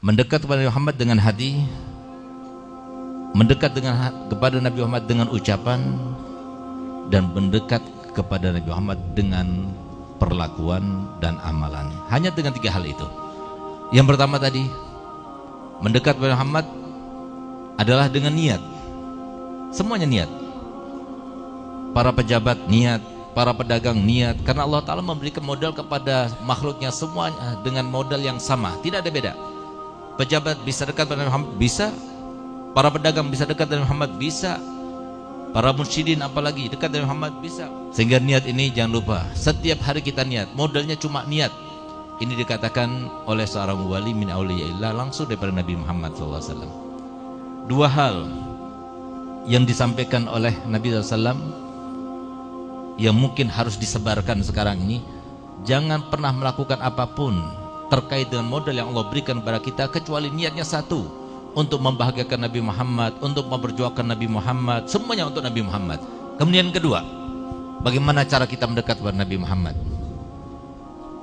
mendekat kepada Nabi Muhammad dengan hati, mendekat kepada Nabi Muhammad dengan ucapan, dan mendekat kepada Nabi Muhammad dengan perlakuan dan amalan. Hanya dengan 3 hal itu. Yang pertama tadi, mendekat kepada Muhammad adalah dengan niat. Semuanya niat. Para pejabat niat, para pedagang niat, karena Allah Ta'ala memberikan modal kepada makhluknya semuanya dengan modal yang sama, tidak ada beda. Pejabat bisa dekat dengan Muhammad, bisa. Para pedagang bisa dekat dengan Muhammad, bisa. Para mursyidin apalagi dekat dengan Muhammad, bisa. Sehingga niat ini jangan lupa, setiap hari kita niat, modalnya cuma niat. Ini dikatakan oleh seorang wali min auliyaillah langsung daripada Nabi Muhammad SAW. 2 hal yang disampaikan oleh Nabi SAW yang mungkin harus disebarkan sekarang ini. Jangan pernah melakukan apapun terkait dengan modal yang Allah berikan kepada kita kecuali niatnya satu, untuk membahagiakan Nabi Muhammad, untuk memperjuangkan Nabi Muhammad, semuanya untuk Nabi Muhammad. Kemudian kedua, bagaimana cara kita mendekat kepada Nabi Muhammad?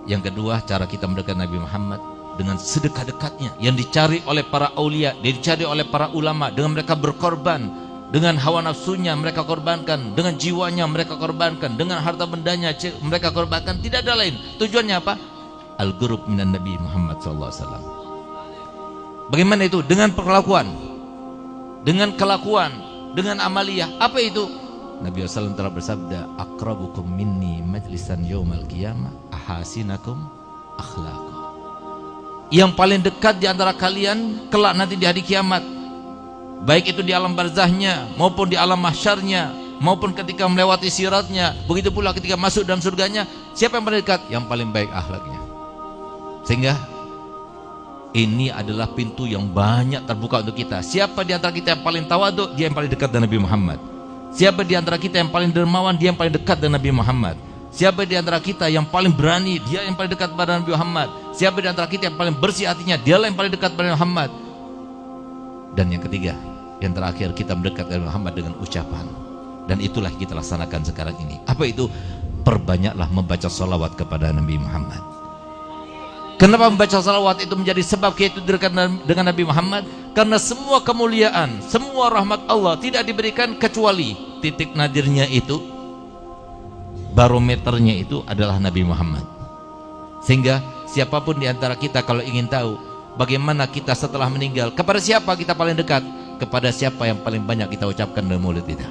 Yang kedua, cara kita mendekat Nabi Muhammad dengan sedekat-dekatnya yang dicari oleh para aulia, dicari oleh para ulama, dengan mereka berkorban, dengan hawa nafsunya mereka korbankan, dengan jiwanya mereka korbankan, dengan harta bendanya mereka korbankan, tidak ada lain. Tujuannya apa? Al-Ghurub minan Nabi Muhammad SAW. Bagaimana itu? Dengan perlakuan, dengan kelakuan, dengan amaliyah. Apa itu? Nabi SAW telah bersabda, akrabukum minni majlisan yaumal qiyamah ahasinakum akhlaqah. Yang paling dekat di antara kalian kelak nanti di hari kiamat, baik itu di alam barzahnya maupun di alam mahsyarnya, maupun ketika melewati siratnya, begitu pula ketika masuk dalam surganya. Siapa yang paling dekat? Yang paling baik akhlaknya. Sehingga ini adalah pintu yang banyak terbuka untuk kita. Siapa di antara kita yang paling tawadhu? Dia yang paling dekat dengan Nabi Muhammad. Siapa di antara kita yang paling dermawan? Dia yang paling dekat dengan Nabi Muhammad. Siapa di antara kita yang paling berani? Dia yang paling dekat kepada Nabi Muhammad. Siapa di antara kita yang paling bersih hatinya? Dialah yang paling dekat kepada Muhammad. Dan yang ketiga, yang terakhir, kita mendekat kepada Muhammad dengan ucapan. Dan itulah kita laksanakan sekarang ini. Apa itu? Perbanyaklah membaca salawat kepada Nabi Muhammad. Kenapa membaca salawat itu menjadi sebab kita dekat dengan Nabi Muhammad? Karena semua kemuliaan, semua rahmat Allah tidak diberikan kecuali titik nadirnya itu, barometernya itu adalah Nabi Muhammad. Sehingga siapapun di antara kita kalau ingin tahu bagaimana kita setelah meninggal, kepada siapa kita paling dekat? Kepada siapa yang paling banyak kita ucapkan dalam mulut kita.